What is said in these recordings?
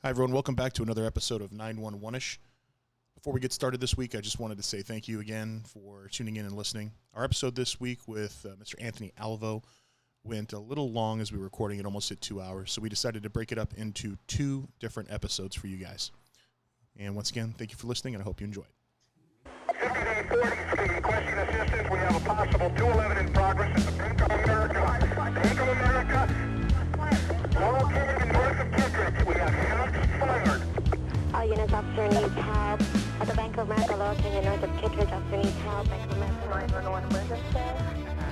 Hi, everyone. Welcome back to another episode of 911-ish. Before we get started this week, I just wanted to say thank you again for tuning in and listening. Our episode this week with Mr. Anthony Alvo went a little long as we were recording. It almost hit 2 hours, so we decided to break it up into two different episodes for you guys. And once again, thank you for listening, and I hope you enjoy it. 5840, requesting assistance. We have a possible 211 in progress at the Bank of America. Bank of America, located north of Kittredge. We have shots fired. All units, officer needs help. At the Bank of America, located north of Kittredge, officer needs help. Bank of America, 911 emergency.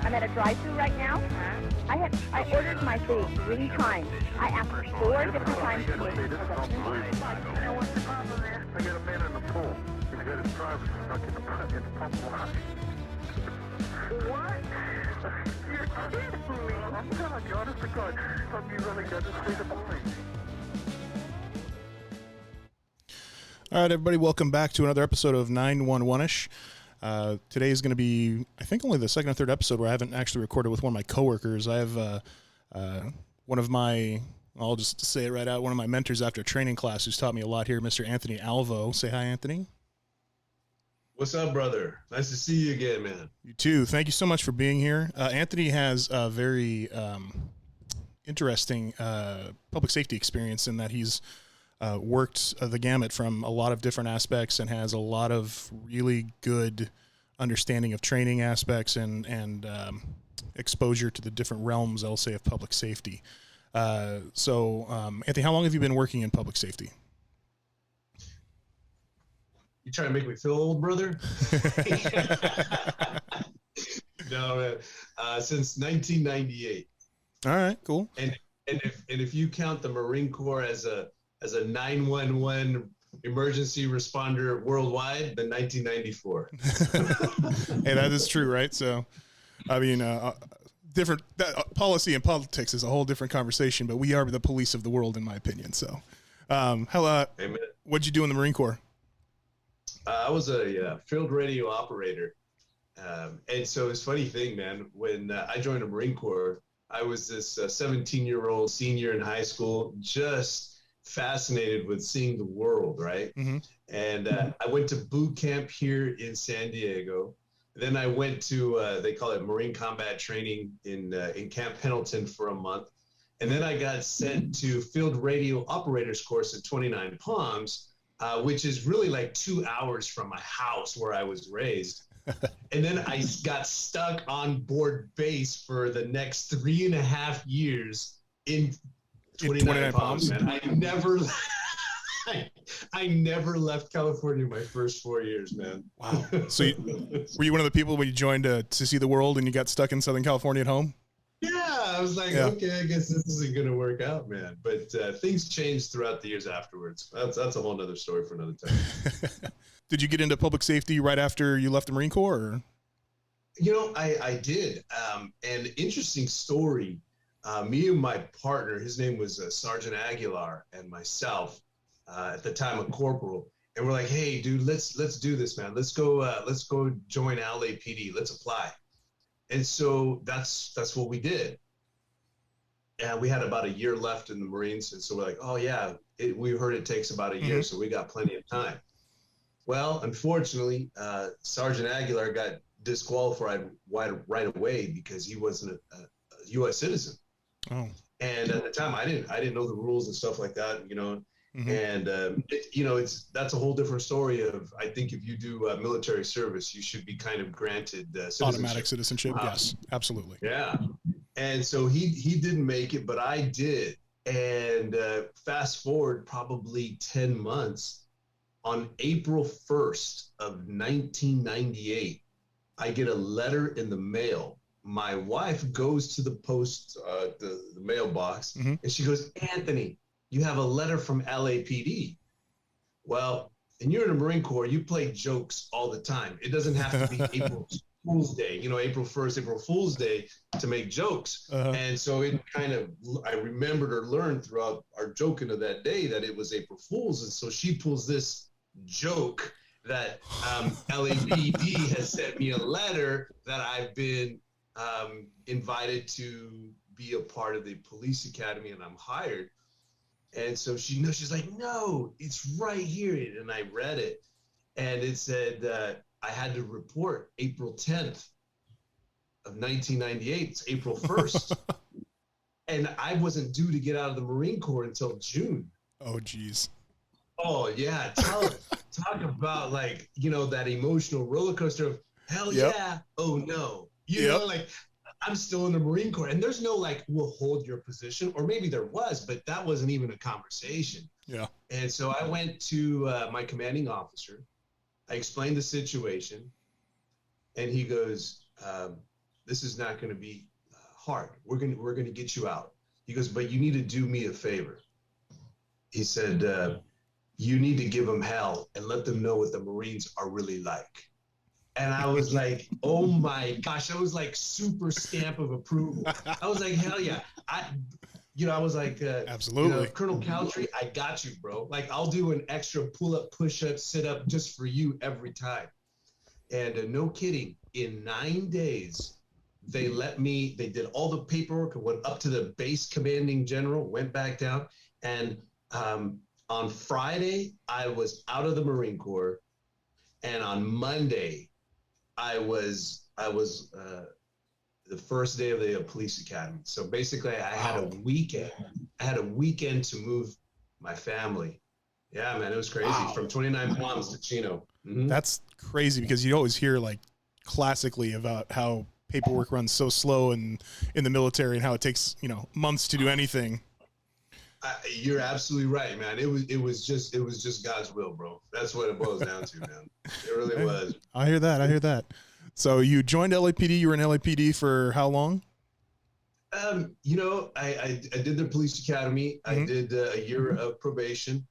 I'm at a drive-thru right now. I ordered my food 3 times. I asked 4 different times to wait. You know what's the problem there? I got a man in the pool. He's got his driver stuck in the pump line. What? You're kidding me. I'm telling you, honest to God, something you really got to say the police. All right, everybody, welcome back to another episode of 911-ish. Today is going to be, I think, only the second or third episode where I haven't actually recorded with one of my coworkers. I have one of my, I'll just say it right out, one of my mentors after training class who's taught me a lot here, Mr. Anthony Alvo. Say hi, Anthony. What's up, brother? Nice to see you again, man. You too. Thank you so much for being here. Anthony has a very interesting public safety experience in that he's worked the gamut from a lot of different aspects and has a lot of really good understanding of training aspects and exposure to the different realms, I'll say, of public safety. Anthony, how long have you been working in public safety? You trying to make me feel old, brother? No, man. Since 1998. All right, cool. And if you count the Marine Corps as a 911 emergency responder worldwide, then 1994. Hey, that is true, right? So, I mean, different policy and politics is a whole different conversation, but we are the police of the world, in my opinion. So, Amen. What'd you do in the Marine Corps? I was a field radio operator. And so it's a funny thing, man. When I joined the Marine Corps, I was this 17-year-old senior in high school, just fascinated with seeing the world, right? Mm-hmm. And I went to boot camp here in San Diego. Then I went to, they call it Marine Combat Training in Camp Pendleton for a month. And then I got sent to Field Radio Operators course at 29 Palms, which is really like 2 hours from my house where I was raised. And then I got stuck on board base for the next 3.5 years in 29 Palms, man. I never left California my first 4 years, man. Wow. So were you one of the people when you joined to see the world and you got stuck in Southern California at home? Yeah, I was like, okay, I guess this isn't going to work out, man. But things changed throughout the years afterwards. That's a whole nother story for another time. Did you get into public safety right after you left the Marine Corps? Or? You know, I did. And interesting story. Me and my partner, his name was Sergeant Aguilar, and myself, at the time a corporal, and we're like, hey, dude, let's do this, man. Let's go join LAPD. Let's apply. And so that's what we did. And we had about a year left in the Marines, and so we're like, oh yeah, we heard it takes about a year, so we got plenty of time. Well, unfortunately, Sergeant Aguilar got disqualified right away because he wasn't a U.S. citizen. Oh. And at the time, I didn't know the rules and stuff like that, you know. Mm-hmm. And that's a whole different story. Of I think if you do military service, you should be kind of granted citizenship. Automatic citizenship. Yes, absolutely. Yeah. And so he didn't make it, but I did. And fast forward probably 10 months. On April 1st of 1998, I get a letter in the mail. My wife goes to the post, the mailbox, and she goes, Anthony, you have a letter from LAPD. Well, and you're in the Marine Corps, you play jokes all the time. It doesn't have to be April Fool's Day, you know, April 1st, April Fool's Day to make jokes. And so it kind of, I remembered or learned throughout our joking of that day that it was April Fool's. And so she pulls this joke that LAPD has sent me a letter that I've been invited to be a part of the police academy and I'm hired. And so she's like, no, it's right here. And I read it, and it said I had to report April 10th of 1998. It's April 1st. And I wasn't due to get out of the Marine Corps until June. Oh, geez. Oh, yeah. Talk about, like, you know, that emotional roller coaster of hell yeah, oh no. You know, like, I'm still in the Marine Corps, and there's no, like, we'll hold your position, or maybe there was, but that wasn't even a conversation. Yeah. And so I went to my commanding officer. I explained the situation, and he goes, this is not going to be hard. We're going to get you out. He goes, but you need to do me a favor. He said, you need to give them hell and let them know what the Marines are really like. And I was like, oh my gosh, that was like super stamp of approval. I was like, hell yeah. I was like, absolutely. You know, Colonel Caltry, I got you, bro. Like, I'll do an extra pull-up, push-up, sit-up just for you every time. And no kidding, in 9 days, they did all the paperwork, went up to the base commanding general, went back down. And on Friday, I was out of the Marine Corps. And on Monday, I was the first day of the police academy. So basically, I had a weekend. I had a weekend to move my family. Yeah, man, it was crazy. Wow. From 29 Palms to Chino. Mm-hmm. That's crazy, because you always hear, like, classically about how paperwork runs so slow in the military and how it takes, you know, months to do anything. You're absolutely right, man. It was just God's will, bro. That's what it boils down to, man. It really was. I hear that. So you joined LAPD. You were in LAPD for how long? You know, I did the police academy. Mm-hmm. I did a year of probation,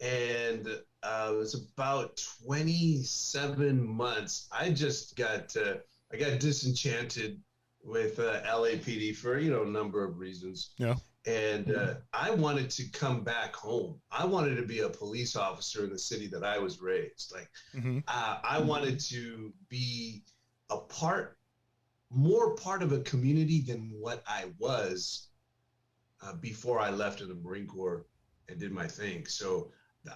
and it was about 27 months. I just got disenchanted with LAPD for, you know, a number of reasons. Yeah. And I wanted to come back home. I wanted to be a police officer in the city that I was raised. Like, mm-hmm. I wanted to be more part of a community than what I was before I left in the Marine Corps and did my thing. So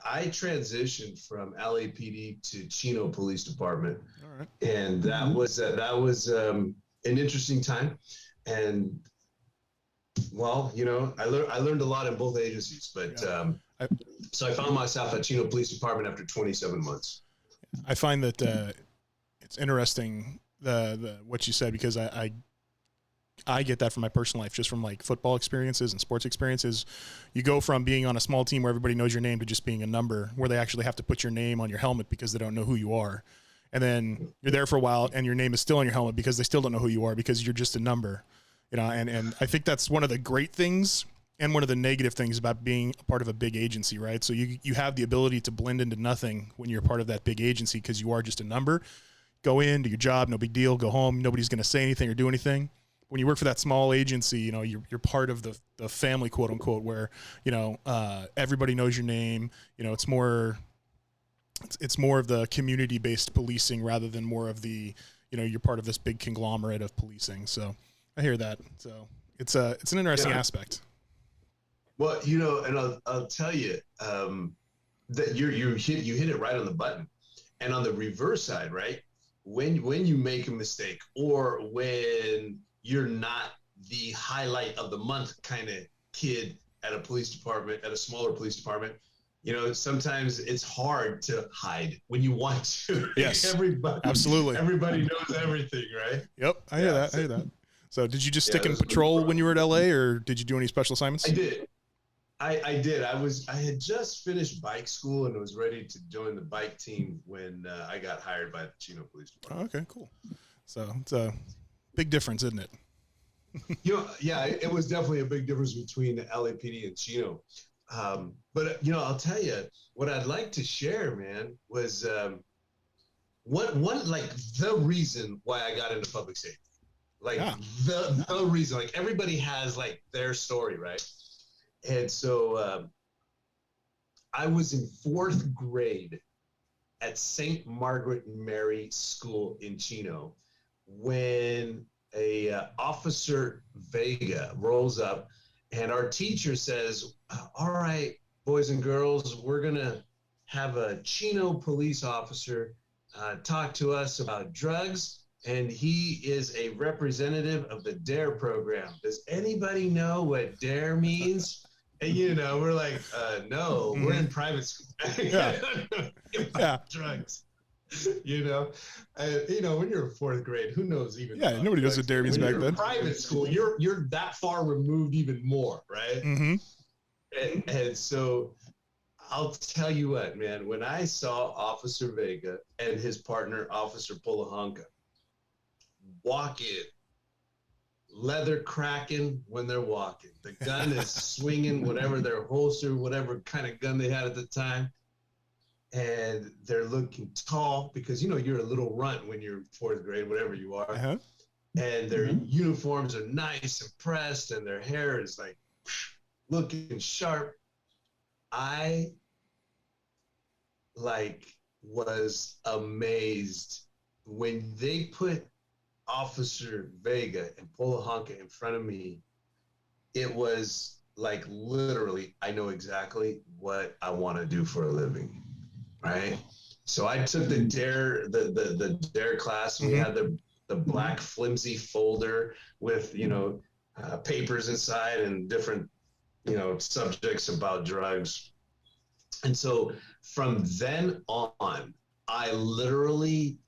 I transitioned from LAPD to Chino Police Department. All right. And that was an interesting time. And well, you know, I learned a lot in both agencies, but so I found myself at Chino Police Department after 27 months. I find that it's interesting the what you said, because I get that from my personal life, just from, like, football experiences and sports experiences. You go from being on a small team where everybody knows your name to just being a number, where they actually have to put your name on your helmet because they don't know who you are. And then you're there for a while and your name is still on your helmet because they still don't know who you are, because you're just a number. You know, and I think that's one of the great things and one of the negative things about being a part of a big agency, right? So you have the ability to blend into nothing when you're part of that big agency, because you are just a number. Go in, do your job, no big deal, go home, nobody's going to say anything or do anything. When you work for that small agency, you know, you're part of the family, quote unquote, where, you know, everybody knows your name. You know, it's more of the community-based policing rather than more of the, you know, you're part of this big conglomerate of policing. So I hear that. So it's an interesting aspect. Well, you know, and I'll tell you that you hit it right on the button. And on the reverse side, right, when you make a mistake, or when you're not the highlight of the month kind of kid at a police department, at a smaller police department, you know, sometimes it's hard to hide when you want to. Yes, absolutely. Everybody knows everything, right? Yep, I hear that. So did you just stick in patrol when you were at LA, or did you do any special assignments? I did. I did. I had just finished bike school and was ready to join the bike team when I got hired by the Chino Police Department. Oh, okay, cool. So it's a big difference, isn't it? You know, yeah, it was definitely a big difference between the LAPD and Chino. But you know, I'll tell you what I'd like to share, man, was the reason why I got into public safety. Like the reason, like, everybody has, like, their story, right? And so I was in 4th grade at St. Margaret Mary School in Chino when a Officer Vega rolls up, and our teacher says, all right, boys and girls, we're going to have a Chino police officer talk to us about drugs. And he is a representative of the DARE program. Does anybody know what DARE means? And, you know, we're like, no, we're in private school. Yeah. Drugs. You know, when you're in fourth grade, who knows even? Yeah, nobody knows what DARE means back then. Private school, you're that far removed even more, right? Mm-hmm. And so I'll tell you what, man, when I saw Officer Vega and his partner, Officer Polahanka, walking, leather cracking when they're walking. The gun is swinging, whatever their holster, whatever kind of gun they had at the time. And they're looking tall because, you know, you're a little runt when you're fourth grade, whatever you are. Uh-huh. And their uniforms are nice and pressed and their hair is like looking sharp. I was amazed when they put Officer Vega and Polahanka in front of me. It was like literally, I know exactly what I want to do for a living, right? So I took the DARE class. We had the black flimsy folder with papers inside and different subjects about drugs. And so from then on, I literally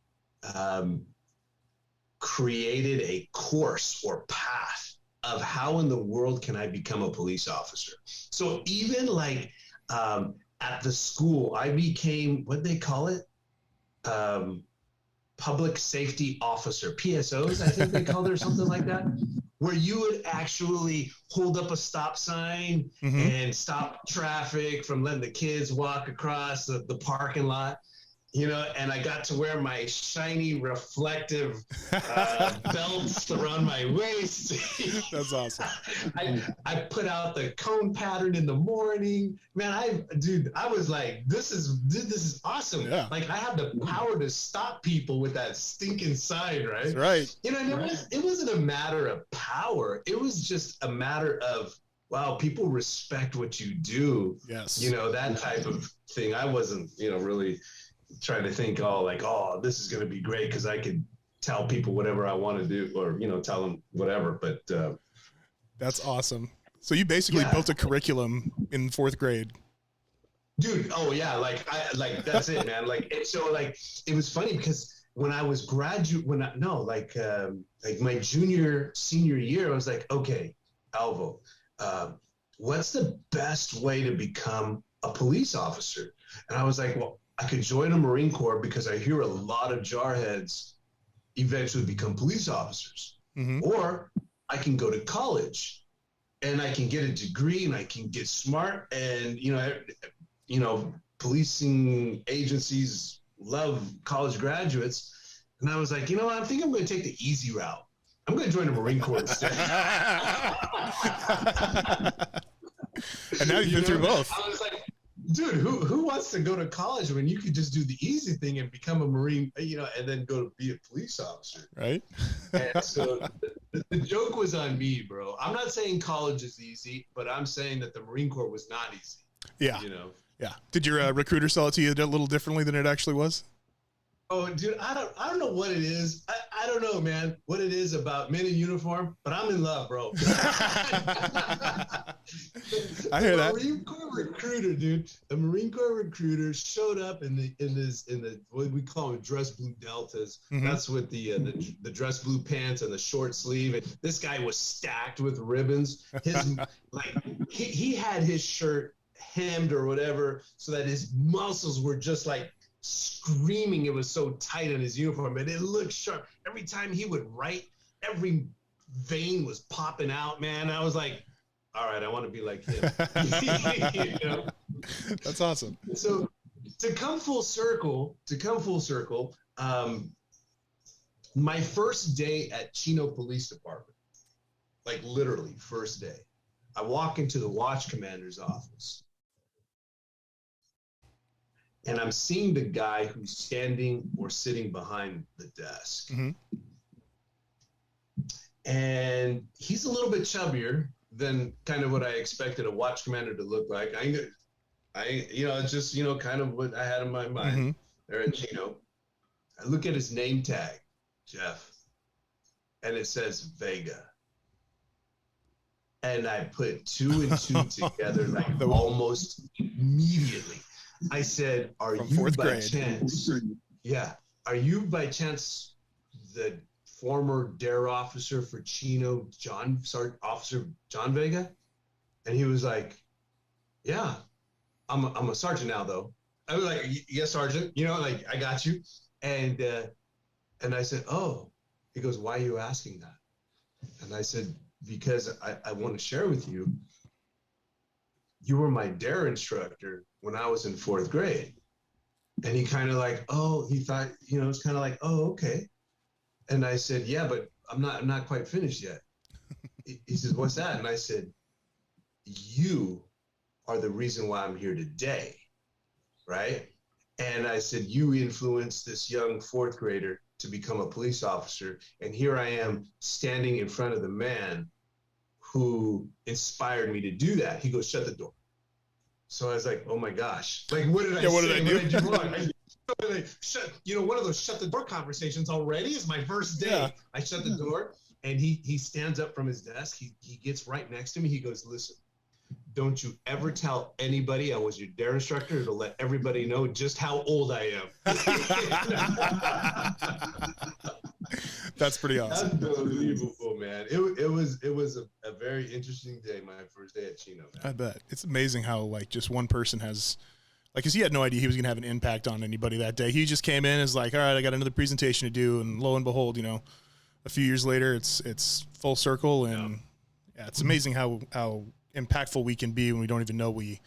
created a course or path of how in the world can I become a police officer. So even at the school, I became, what they call it? Public safety officer, PSOs, I think they call it, or something like that, where you would actually hold up a stop sign and stop traffic from letting the kids walk across the parking lot. And I got to wear my shiny reflective belts around my waist. That's awesome. I put out the cone pattern in the morning. Man, I was like, this is awesome. Yeah. Like I have the power to stop people with that stinking sign, right? That's right. And it wasn't a matter of power. It was just a matter of, wow, people respect what you do. Yes. That type of thing. I wasn't, really trying to think, this is going to be great because I could tell people whatever I want to do, or tell them whatever. But that's awesome. So you basically built a curriculum in fourth grade, dude. Oh yeah, that's it, man. It was funny because when I was my senior year, I was like, okay, Alvo, what's the best way to become a police officer? And I was like, well, I could join the Marine Corps because I hear a lot of jarheads eventually become police officers. Or I can go to college and I can get a degree and I can get smart. And, policing agencies love college graduates. And I was like, I think I'm going to take the easy route. I'm going to join the Marine Corps instead. And now you've been through both. I was like, dude, who wants to go to college when you could just do the easy thing and become a Marine, and then go to be a police officer? Right. And so the joke was on me, bro. I'm not saying college is easy, but I'm saying that the Marine Corps was not easy. Yeah. Yeah. Did your recruiter sell it to you a little differently than it actually was? Oh, dude, I don't know what it is. I don't know, man, what it is about men in uniform, but I'm in love, bro. I hear that. The Marine Corps recruiter, dude. The Marine Corps recruiter showed up in the what we call them dress blue deltas. That's with the dress blue pants and the short sleeve. And this guy was stacked with ribbons. His he had his shirt hemmed or whatever so that his muscles were just like screaming. It was so tight in his uniform, and it looked sharp. Every time he would write, every vein was popping out, man. I was like, all right, I want to be like him. That's awesome. So to come full circle, my first day at Chino Police Department, like literally first day, I walk into the watch commander's office. And I'm seeing the guy who's standing or sitting behind the desk. And he's a little bit chubbier than kind of what I expected a watch commander to look like. It's just, kind of what I had in my mind there at Chino. I look at his name tag, Jeff, and it says Vega. And I put 2 and 2 together like almost immediately. I said, "Are you by chance? Yeah, are you by chance the former dare officer for Chino, Officer John Vega?" And he was like, "Yeah, I'm a sergeant now, though." I was like, "Yes, sergeant. I got you." And I said, "Oh." He goes, "Why are you asking that?" And I said, "Because I want to share with you. You were my dare instructor when I was in 4th grade." And he kind of like, he thought, it's kind of like, "Oh, okay." And I said, "Yeah, but I'm not quite finished yet." He says, "What's that?" And I said, "You are the reason why I'm here today, right?" And I said, "You influenced this young 4th grader to become a police officer. And here I am standing in front of the man who inspired me to do that." He goes, "Shut the door." So I was like, "Oh my gosh. Like, what did I say? What did I do? What did I do wrong?" One of those shut the door conversations already is my first day. Yeah. I shut the door and he stands up from his desk. He gets right next to me. He goes, "Listen, don't you ever tell anybody I was your dare instructor to let everybody know just how old I am." That's pretty awesome. Unbelievable, man. It was a very interesting day, my first day at Chino. Man. I bet. It's amazing how just one person has, because he had no idea he was going to have an impact on anybody that day. He just came in as like, "All right, I got another presentation to do." And lo and behold, a few years later, it's full circle. And yeah, it's amazing how impactful we can be when we don't even know we're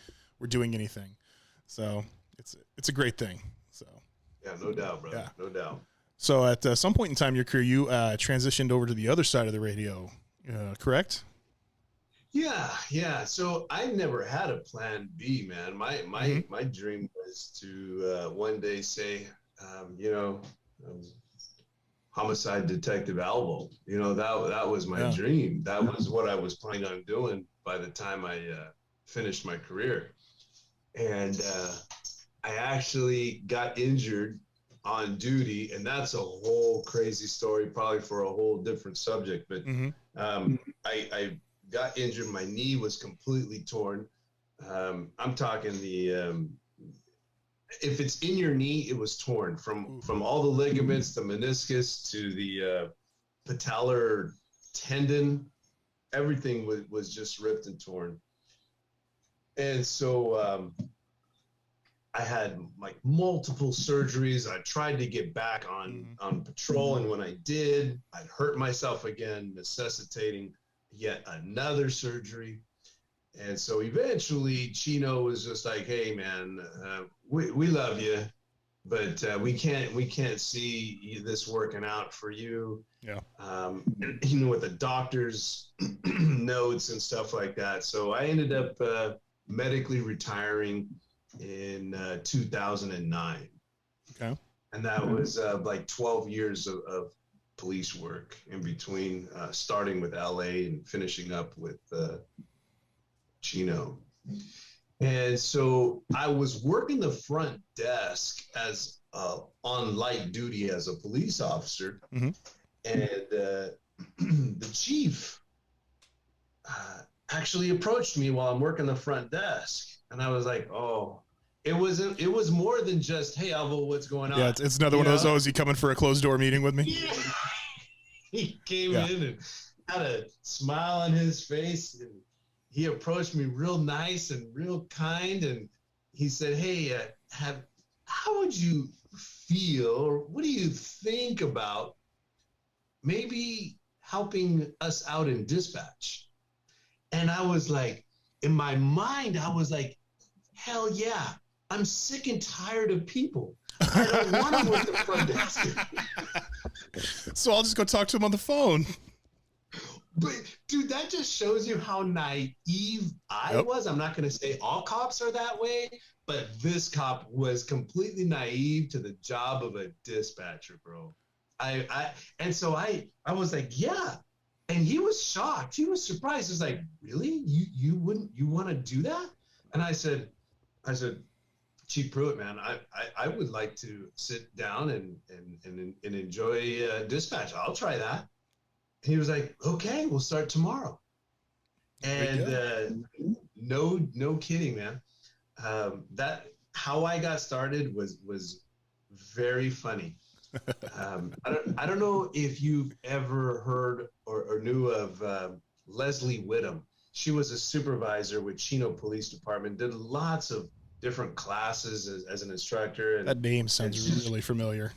doing anything. So it's a great thing. So yeah, no doubt, brother. Yeah. No doubt. So at some point in time in your career, you transitioned over to the other side of the radio, correct? Yeah. So I never had a plan B, man. My dream was to one day say, homicide detective Alvo. That was my dream. That was what I was planning on doing by the time I finished my career. And I actually got injured on duty, and that's a whole crazy story, probably for a whole different subject. But I got injured. My knee was completely torn. I'm talking if it's in your knee, it was torn from all the ligaments, the meniscus to the patellar tendon. Everything was just ripped and torn. And so I had multiple surgeries. I tried to get back on patrol, and when I did, I'd hurt myself again, necessitating yet another surgery. And so eventually Chino was just like, "Hey man, we love you, but we can't see this working out for you." Yeah. With the doctor's notes and stuff like that. So I ended up medically retiring in 2009. Okay. And that was 12 years of police work in between, starting with LA and finishing up with Chino. And so I was working the front desk as on light duty as a police officer. And the chief actually approached me while I'm working the front desk. And I was like, "Oh, it was more than just, 'Hey, Alvo, what's going on?'" Yeah, it's another one of those, "Oh, is he coming for a closed door meeting with me?" Yeah. He came in and had a smile on his face, and he approached me real nice and real kind. And he said, "Hey, how would you feel, or what do you think about maybe helping us out in dispatch?" And I was like, in my mind, I was like, hell yeah, I'm sick and tired of people. I don't want to work the front desk. So I'll just go talk to him on the phone. But dude, that just shows you how naive I was. I'm not going to say all cops are that way, but this cop was completely naive to the job of a dispatcher, bro. And so I was like, yeah. And he was shocked. He was surprised. He's like, really? You want to do that? And I said, Chief Pruitt, man, I would like to sit down and enjoy dispatch. I'll try that. He was like, okay, we'll start tomorrow. And no kidding, man. That how I got started was very funny. I don't know if you've ever heard or knew of Leslie Whittam. She was a supervisor with Chino Police Department, did lots of different classes as an instructor. And, that name sounds really familiar.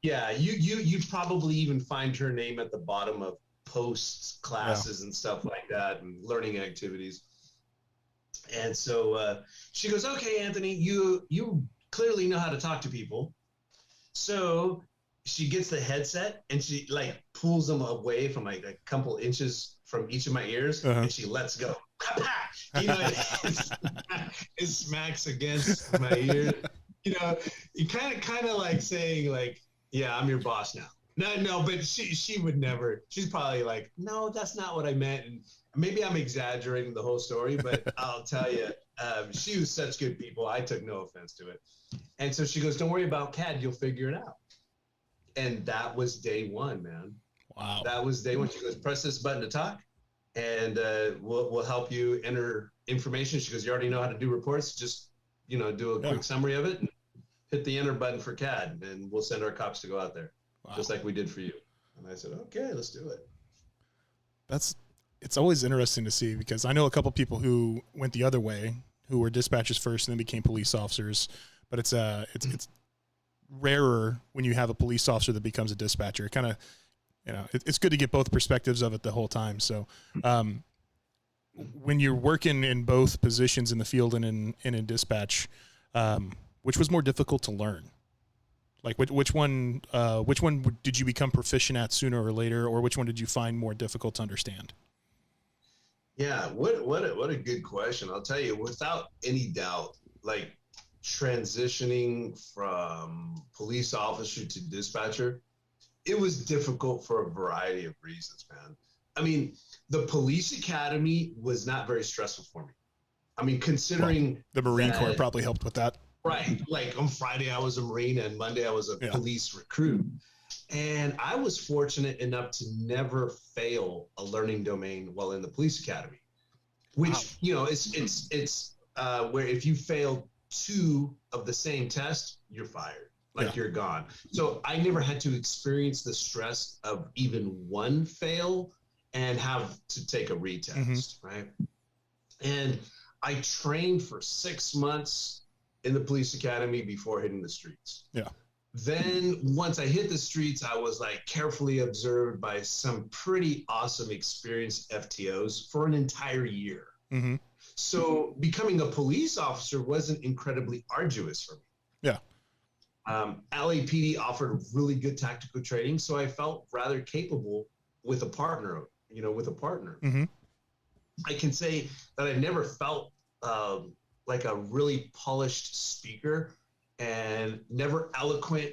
Yeah, you probably even find her name at the bottom of posts, classes, and stuff like that, and learning activities. And so she goes, okay, Anthony, you clearly know how to talk to people. So she gets the headset and she like pulls them away from like a couple inches from each of my ears, and she lets go. You know, it smacks against my ear. You know, you kind of like saying like, yeah, I'm your boss now. No, but she would never. She's probably like, no, that's not what I meant. And maybe I'm exaggerating the whole story, but I'll tell you, she was such good people. I took no offense to it. And so she goes, don't worry about CAD. You'll figure it out. And that was day one, man. Wow. That was day one. She goes, press this button to talk, and we'll help you enter information. She goes, you already know how to do reports. Just, do a quick summary of it and hit the enter button for CAD, and we'll send our cops to go out there, just like we did for you. And I said, okay, let's do it. It's always interesting to see, because I know a couple people who went the other way, who were dispatchers first and then became police officers. But it's rarer when you have a police officer that becomes a dispatcher. It kind of, it's good to get both perspectives of it the whole time. So, when you're working in both positions in the field and in dispatch, which was more difficult to learn? Like which one did you become proficient at sooner or later, or which one did you find more difficult to understand? Yeah, what a good question. I'll tell you, without any doubt, like transitioning from police officer to dispatcher, it was difficult for a variety of reasons, man. I mean, the police academy was not very stressful for me. I mean, considering the Marine Corps probably helped with that. Right. Like on Friday, I was a Marine, and Monday I was a police recruit. And I was fortunate enough to never fail a learning domain while in the police academy, which, it's where if you fail 2 of the same test, you're fired, you're gone. So I never had to experience the stress of even one fail and have to take a retest, right? And I trained for 6 months in the police academy before hitting the streets. Yeah. Then once I hit the streets, I was like carefully observed by some pretty awesome experienced FTOs for an entire year. Mm-hmm. So becoming a police officer wasn't incredibly arduous for me. Yeah. LAPD offered really good tactical training, so I felt rather capable with a partner, Mm-hmm. I can say that I never felt like a really polished speaker and never eloquent.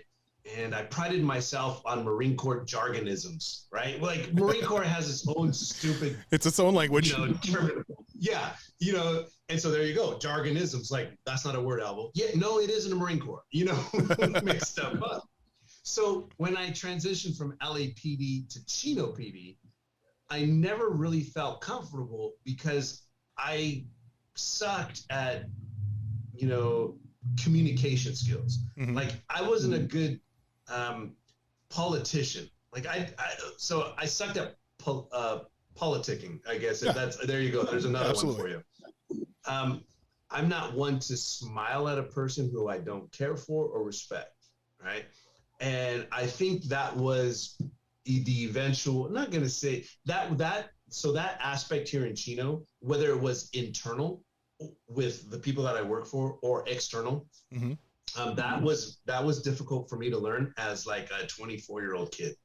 And I prided myself on Marine Corps jargonisms, right? Like Marine Corps has its own stupid, it's its own language. Term. Yeah. And so there you go. Jargonisms, like that's not a word, Alvo. Yeah, no, it is in the Marine Corps, make stuff up. So when I transitioned from LAPD to Chino PD, I never really felt comfortable because I sucked at, communication skills. Mm-hmm. Like I wasn't a good politician. Like so I sucked at politicking, I guess. Yeah. There you go. There's another one for you. I'm not one to smile at a person who I don't care for or respect, right? And I think that was the eventual, I'm not going to say so that aspect here in Chino, whether it was internal with the people that I work for or external, mm-hmm. That was difficult for me to learn as like a 24-year-old kid,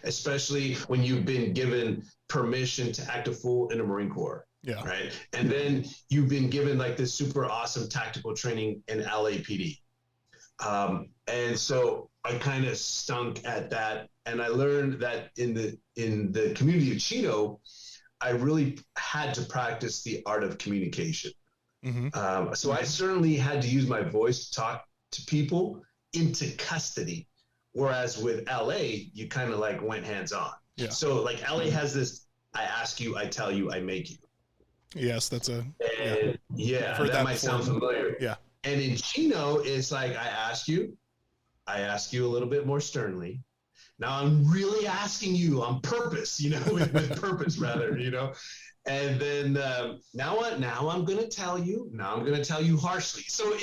especially when you've been given permission to act a fool in the Marine Corps. Yeah. Right. And then you've been given like this super awesome tactical training in LAPD. And so I kind of stunk at that. And I learned that in the community of Chino, I really had to practice the art of communication. So I certainly had to use my voice to talk to people into custody. Whereas with LA, you kind of like went hands on. Yeah. So like LA has this, I ask you, I tell you, I make you. Yes, that's a, And that might sound familiar. Yeah. And in Chino, it's like, I ask you a little bit more sternly. Now I'm really asking you on purpose, with purpose rather, And then now I'm going to tell you. Now I'm going to tell you harshly. So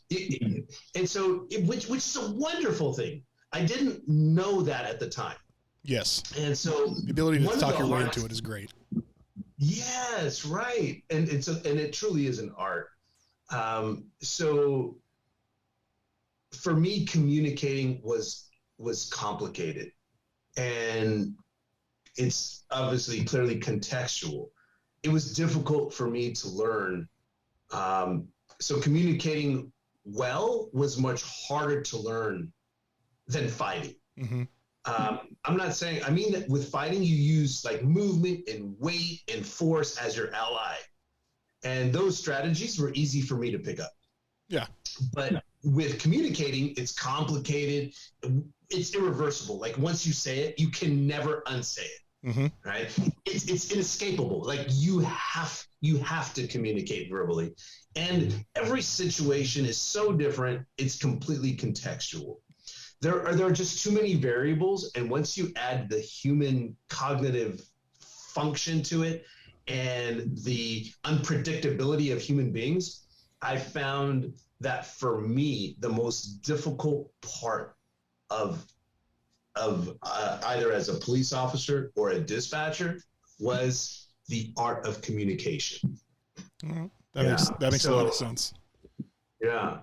which is a wonderful thing. I didn't know that at the time. Yes. And so the ability to talk your way into it is great. Yes, right. And it truly is an art. So for me, communicating was complicated, and it's obviously clearly contextual. It was difficult for me to learn. So communicating well was much harder to learn than fighting. I'm not saying, I mean that with fighting, you use like movement and weight and force as your ally. And those strategies were easy for me to pick up. Yeah. But with communicating, it's complicated. It's irreversible. Like once you say it, you can never unsay it. Right? It's inescapable. Like you have to communicate verbally. And every situation is so different. It's completely contextual. There are just too many variables. And once you add the human cognitive function to it and the unpredictability of human beings, I found that for me, the most difficult part of either as a police officer or a dispatcher was the art of communication. That makes a lot of sense. Yeah.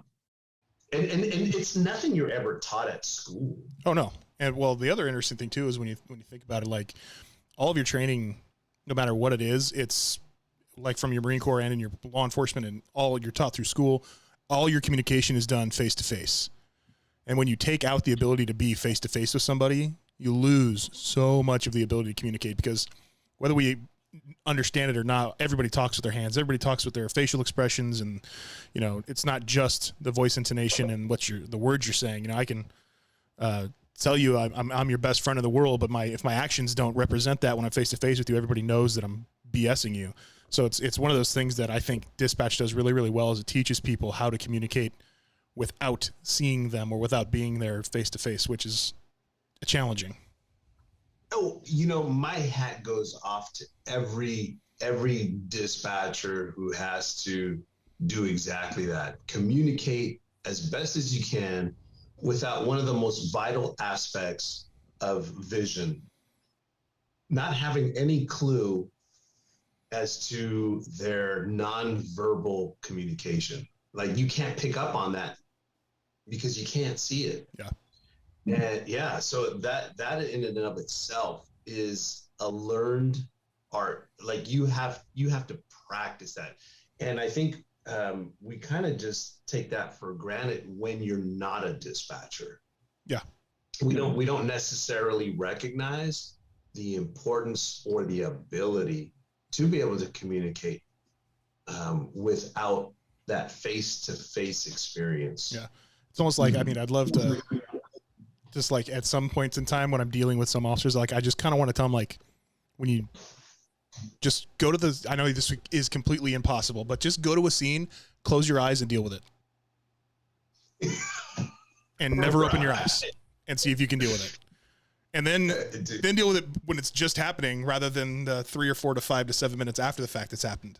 And it's nothing you're ever taught at school. Oh no. And well, the other interesting thing too is when you think about it, like all of your training, no matter what it is, it's like from your Marine Corps and in your law enforcement and all you're taught through school, all your communication is done face to face. And when you take out the ability to be face to face with somebody, you lose so much of the ability to communicate, because whether we understand it or not, everybody talks with their hands, everybody talks with their facial expressions, and it's not just the voice intonation and the words you're saying. I can tell you I'm your best friend in the world, but if my actions don't represent that when I'm face to face with you, everybody knows that I'm BSing you. So it's one of those things that I think dispatch does really, really well, is it teaches people how to communicate without seeing them or without being there face to face, which is challenging. Oh, my hat goes off to every dispatcher who has to do exactly that. Communicate as best as you can without one of the most vital aspects of vision. Not having any clue as to their nonverbal communication. Like you can't pick up on that because you can't see it. Yeah. And so that in and of itself is a learned art. Like you have to practice that. And I think we kind of just take that for granted when you're not a dispatcher. Yeah. We don't necessarily recognize the importance or the ability to be able to communicate without that face-to-face experience. Yeah. It's almost like, I'd love to just like at some points in time when I'm dealing with some officers, like I just kind of want to tell them, like, when you just go to I know this is completely impossible, but just go to a scene, close your eyes and deal with it. And never open your eyes and see if you can deal with it. And then deal with it when it's just happening rather than the 3 or 4 to 5 to 7 minutes after the fact it's happened.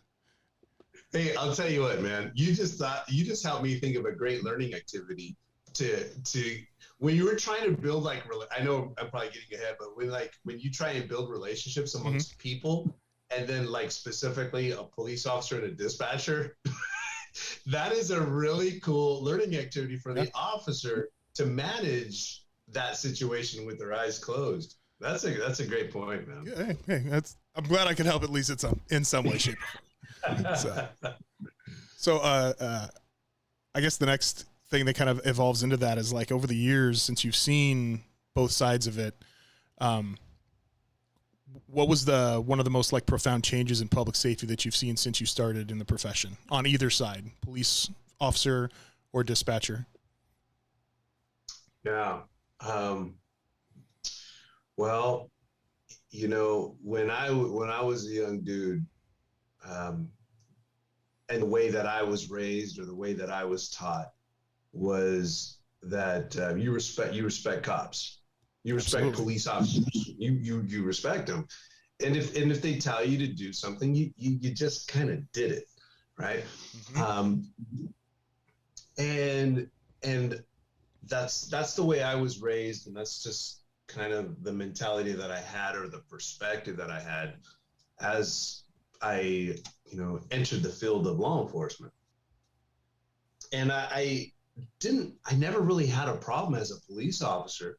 Hey, I'll tell you what, man, you just helped me think of a great learning activity to when you were trying to build I know I'm probably getting ahead, but when you try and build relationships amongst people, and then specifically a police officer and a dispatcher, that is a really cool learning activity for the officer to manage that situation with their eyes closed. That's a great point, man. Hey, I'm glad I could help at least in some way, shape. So I guess the next thing that kind of evolves into that is like over the years, since you've seen both sides of it, what was one of the most like profound changes in public safety that you've seen since you started in the profession on either side, police officer or dispatcher? Yeah. Well, you know, when I was a young dude, and the way that I was raised or the way that I was taught was that you respect cops, you respect Absolutely. police officers, you respect them, and if they tell you to do something, you just kind of did it, right? Mm-hmm. And that's the way I was raised, and that's just kind of the mentality that I had, or the perspective that I had as I, entered the field of law enforcement. And I never really had a problem as a police officer,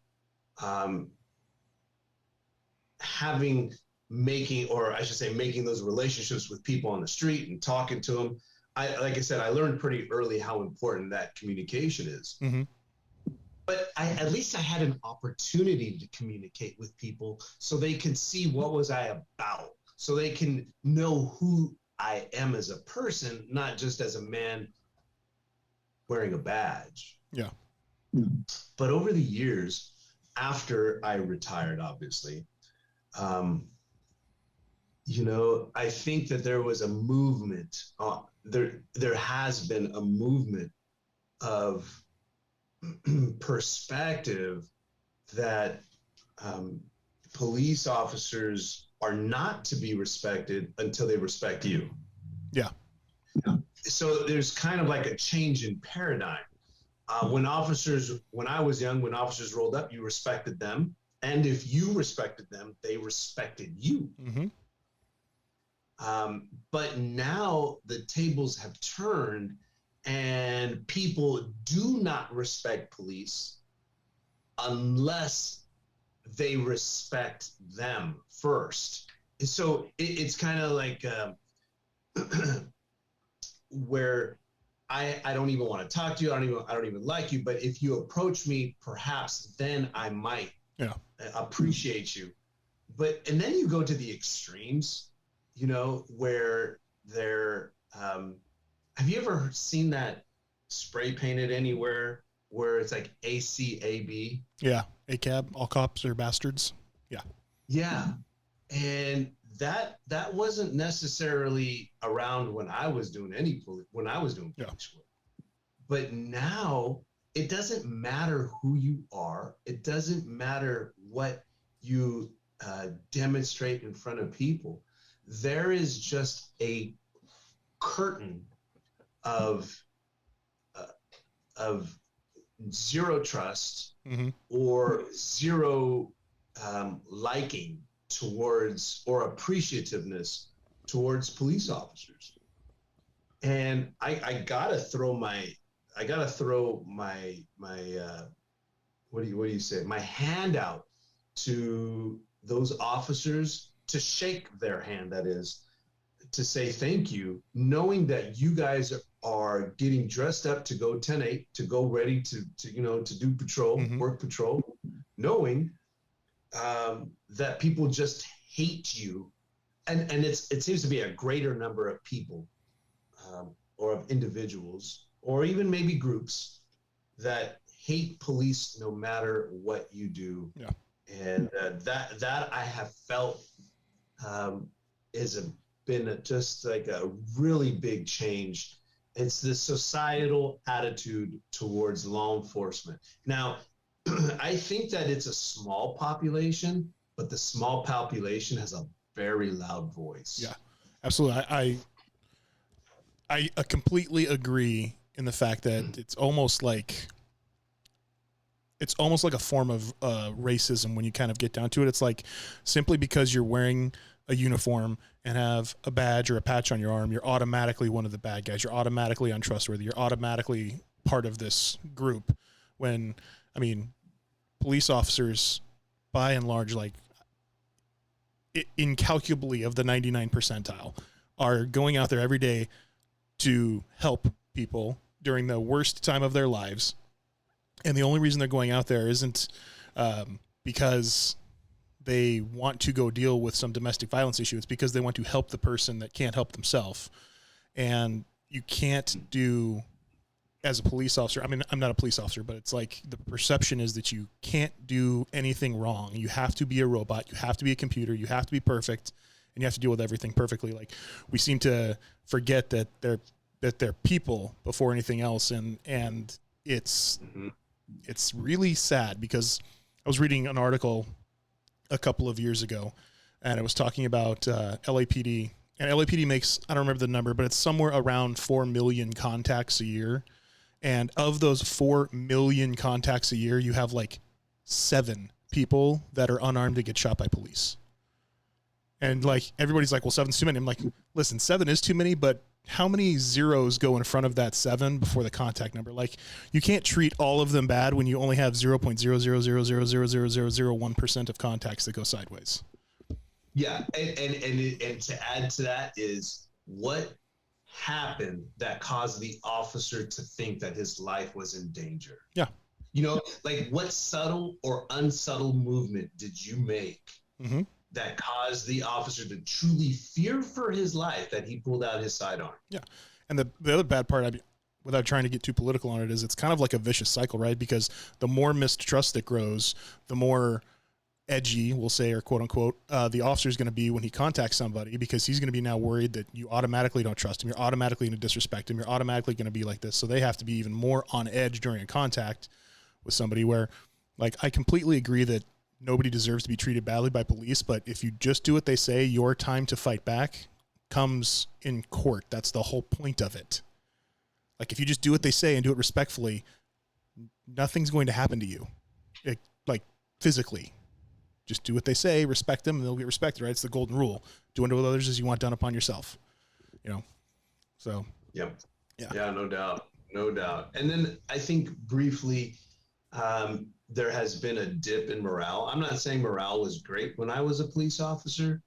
making those relationships with people on the street and talking to them. Like I said, I learned pretty early how important that communication is. Mm-hmm. But at least I had an opportunity to communicate with people so they can see what was I about, so they can know who I am as a person, not just as a man wearing a badge. Yeah. But over the years, after I retired, obviously, I think that there was a movement. There has been a movement of perspective that police officers are not to be respected until they respect you. Yeah. So there's kind of like a change in paradigm. When I was young, when officers rolled up, you respected them. And if you respected them, they respected you. Mm-hmm. But now the tables have turned, and people do not respect police unless they respect them first. So it's kind of like where I don't even want to talk to you. I don't even like you. But if you approach me, perhaps then I might appreciate you. And then you go to the extremes, where they're. Have you ever seen that spray painted anywhere where it's like ACAB? Yeah. ACAB, all cops are bastards. Yeah. Yeah. And that wasn't necessarily around when I was doing police work. But now it doesn't matter who you are. It doesn't matter what you demonstrate in front of people. There is just a curtain of zero trust, mm-hmm. or zero liking towards, or appreciativeness towards police officers. And I gotta throw my what do you say, my hand out to those officers, to shake their hand, that is, to say thank you, knowing that you guys are getting dressed up to go 10-8, to go ready to do patrol, mm-hmm. work patrol, knowing that people just hate you. And it seems to be a greater number of people, or of individuals, or even maybe groups, that hate police no matter what you do. Yeah. And that I have felt been just like a really big change. It's the societal attitude towards law enforcement. Now, I think that it's a small population, but the small population has a very loud voice. Yeah, absolutely. I completely agree in the fact that it's almost like a form of racism when you kind of get down to it. It's like, simply because you're wearing a uniform and have a badge or a patch on your arm, you're automatically one of the bad guys. You're automatically untrustworthy. You're automatically part of this group. When, I mean, police officers, by and large, like incalculably of the 99 percentile, are going out there every day to help people, during the worst time of their lives. And the only reason they're going out there isn't because they want to go deal with some domestic violence issue. It's because they want to help the person that can't help themselves. And you can't do, as a police officer, I mean, I'm not a police officer, but it's like the perception is that you can't do anything wrong. You have to be a robot. You have to be a computer. You have to be perfect, and you have to deal with everything perfectly. Like, we seem to forget that they're people before anything else. And it's really sad, because I was reading an article a couple of years ago, and it was talking about LAPD. And LAPD makes, I don't remember the number, but it's somewhere around 4 million contacts a year. And of those 4 million contacts a year, you have like 7 people that are unarmed to get shot by police. And like, everybody's like, well, 7's too many. I'm like, listen, 7 is too many, but how many zeros go in front of that 7 before the contact number? Like, you can't treat all of them bad when you only have 0.000000001% of contacts that go sideways. Yeah, and to add to that is, what happened that caused the officer to think that his life was in danger? Yeah. You know, like, what subtle or unsubtle movement did you make that caused the officer to truly fear for his life that he pulled out his sidearm? Yeah. And the other bad part, without trying to get too political on it, is it's kind of like a vicious cycle, right? Because the more mistrust that grows, the more edgy, we'll say, or quote unquote, the officer is going to be when he contacts somebody, because he's going to be now worried that you automatically don't trust him. You're automatically going to disrespect him. You're automatically going to be like this. So they have to be even more on edge during a contact with somebody, where, like, I completely agree that nobody deserves to be treated badly by police. But if you just do what they say, your time to fight back comes in court. That's the whole point of it. Like, if you just do what they say and do it respectfully, nothing's going to happen to you, like physically. Just do what they say, respect them, and they'll get respected, right? It's the golden rule. Do unto others as you want done upon yourself. You know? So. Yep. Yeah. Yeah, no doubt. No doubt. And then I think briefly, there has been a dip in morale. I'm not saying morale was great when I was a police officer,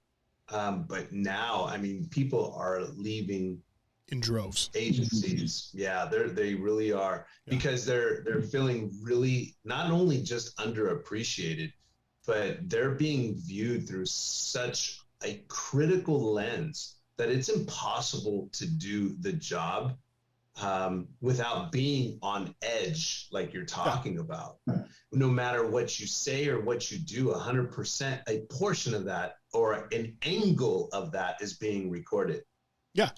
but now, I mean, people are leaving in droves agencies. Yeah, they really are, because they're feeling really not only just underappreciated, but they're being viewed through such a critical lens that it's impossible to do the job without being on edge, like you're talking about. No matter what you say or what you do, 100%, a portion of that or an angle of that is being recorded. Yeah.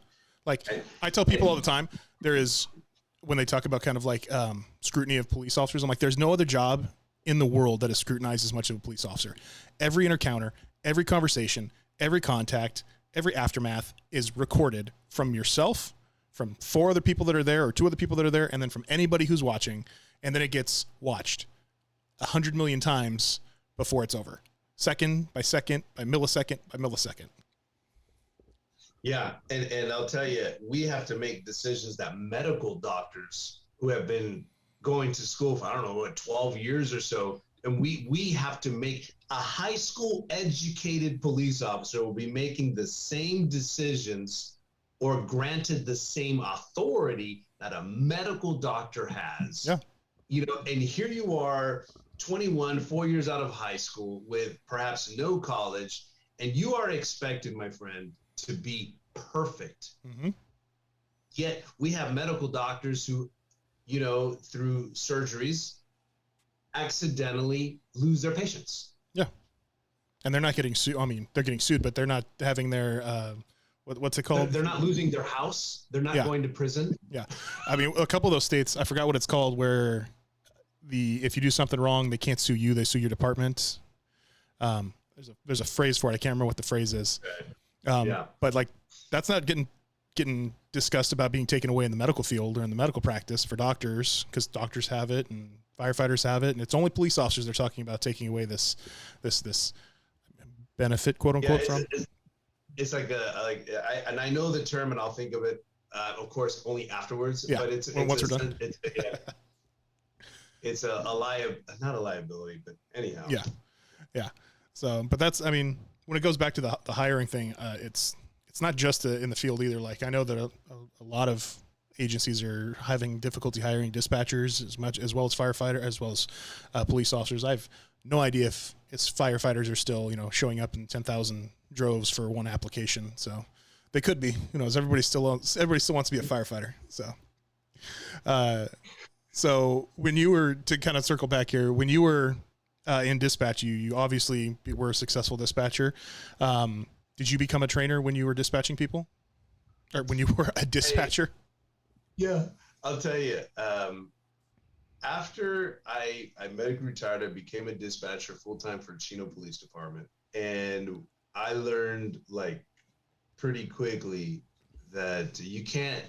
Like, I tell people all the time, there is, when they talk about kind of like scrutiny of police officers, I'm like, there's no other job in the world that is scrutinized as much as a police officer. Every encounter, every conversation, every contact, every aftermath is recorded from yourself, from 4 other people that are there, or 2 other people that are there, and then from anybody who's watching, and then it gets watched 100 million times before it's over. Second by second, by millisecond by millisecond. Yeah, and I'll tell you, we have to make decisions that medical doctors who have been going to school for, I don't know, what, 12 years or so, and we have to make, a high school educated police officer will be making the same decisions or granted the same authority that a medical doctor has. Yeah. You know, and here you are, 21, 4 years out of high school with perhaps no college, and you are expected, my friend, to be perfect. Yet we have medical doctors who, you know, through surgeries, accidentally lose their patients. Yeah. And they're not getting sued. I mean, they're getting sued, but they're not having their, what's it called? They're not losing their house. They're not going to prison. Yeah. I mean, a couple of those states, I forgot what it's called, where if you do something wrong, they can't sue you. They sue your department. There's a phrase for it. I can't remember what the phrase is. But like, that's not getting discussed about being taken away in the medical field or in the medical practice for doctors, because doctors have it and firefighters have it, and it's only police officers they're talking about taking away this benefit, quote unquote, from. It's like and I know the term, and I'll think of it, of course, only afterwards. Yeah. But it's once we're done. It's not a liability, but anyhow. Yeah, yeah. So, but that's, I mean, when it goes back to the hiring thing, it's not just in the field either. Like, I know that a lot of agencies are having difficulty hiring dispatchers as well as firefighter, as well as police officers. I've no idea if it's firefighters are still, showing up in 10,000 droves for one application. So they could be, everybody still wants to be a firefighter. So when you were, to kind of circle back here, when you were in dispatch, you obviously were a successful dispatcher. Did you become a trainer when you were dispatching people, or when you were a dispatcher? Yeah, I'll tell you. After I medically retired, I became a dispatcher full-time for Chino Police Department. And I learned pretty quickly that you can't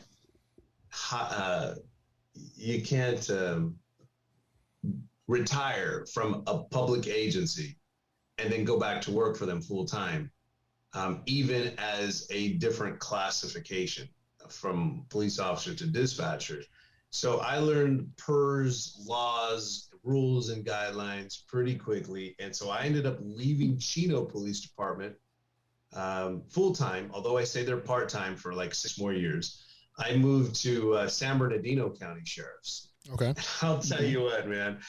retire from a public agency and then go back to work for them full-time, even as a different classification from police officer to dispatcher. So I learned PERS, laws, rules, and guidelines pretty quickly. And so I ended up leaving Chino Police Department full-time, although I stayed there part-time for 6 more years. I moved to San Bernardino County Sheriff's. Okay. I'll tell you what, man.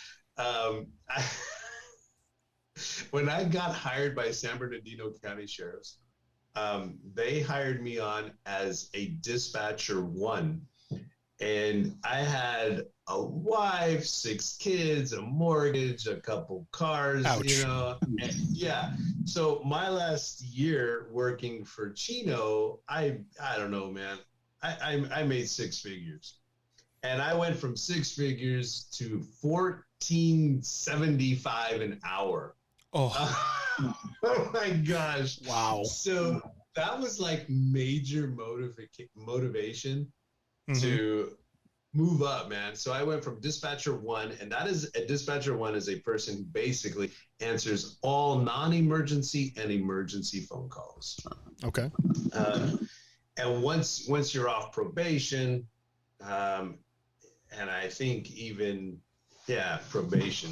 When I got hired by San Bernardino County Sheriff's, they hired me on as a dispatcher 1. And I had a wife, 6 kids, a mortgage, a couple cars. Ouch. And yeah. So my last year working for Chino, I don't know, man. I made 6 figures. And I went from 6 figures to $14.75 an hour. Oh. Oh my gosh. Wow. So that was major motivation to move up, man. So I went from dispatcher 1, and that is a dispatcher 1 is a person who basically answers all non-emergency and emergency phone calls. Okay. And once you're off probation, and I think even probation,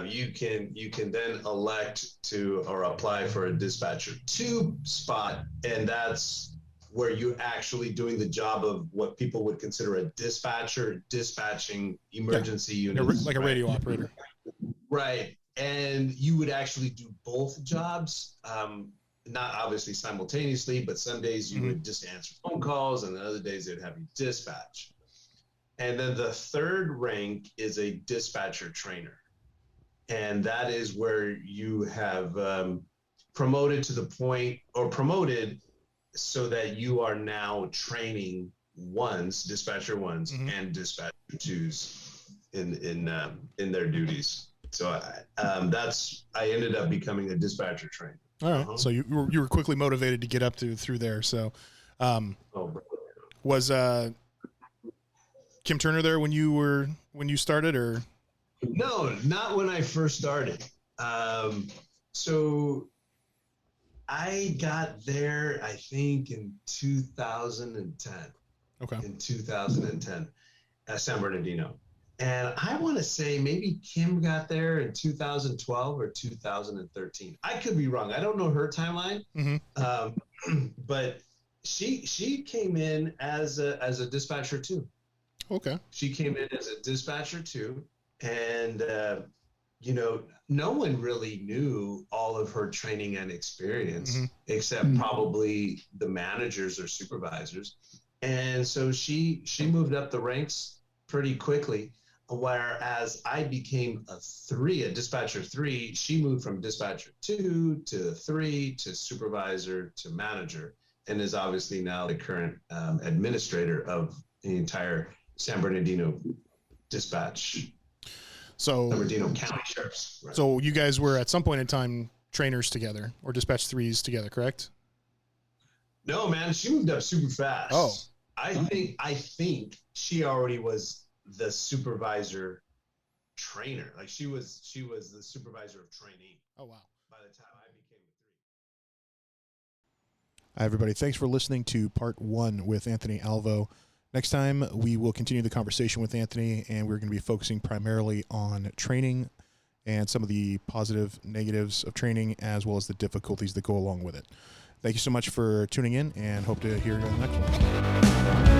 you can then elect to or apply for a dispatcher 2 spot, and that's where you're actually doing the job of what people would consider a dispatcher, dispatching emergency units. Like a radio operator. Right. And you would actually do both jobs, not obviously simultaneously, but some days you would just answer phone calls, and then other days they'd have you dispatch. And then the third rank is a dispatcher trainer. And that is where you have promoted to the point, or promoted so that you are now training dispatcher 1s and dispatcher 2s in their duties. So I ended up becoming a dispatcher trainer. All right. So you were quickly motivated to get up through there. So was Kim Turner there when you started, or? No, not when I first started. So I got there, I think, in 2010. Okay. In 2010 at San Bernardino. And I want to say maybe Kim got there in 2012 or 2013. I could be wrong. I don't know her timeline. But she came in as a dispatcher 2. Okay. She came in as a dispatcher 2. And, no one really knew all of her training and experience, except probably the managers or supervisors. And so she moved up the ranks pretty quickly, whereas I became a dispatcher 3. She moved from dispatcher 2 to 3 to supervisor to manager, and is obviously now the current administrator of the entire San Bernardino dispatch. So San Bernardino County Sheriff's. Right. So you guys were at some point in time trainers together, or dispatch 3s together, correct? No, man, she moved up super fast. Oh, I think she already was the supervisor trainer. She was the supervisor of trainee. Oh, wow. By the time I became a 3. Hi, everybody. Thanks for listening to part 1 with Anthony Alvo. Next time, we will continue the conversation with Anthony, and we're going to be focusing primarily on training and some of the positive negatives of training, as well as the difficulties that go along with it. Thank you so much for tuning in, and hope to hear you on the next one.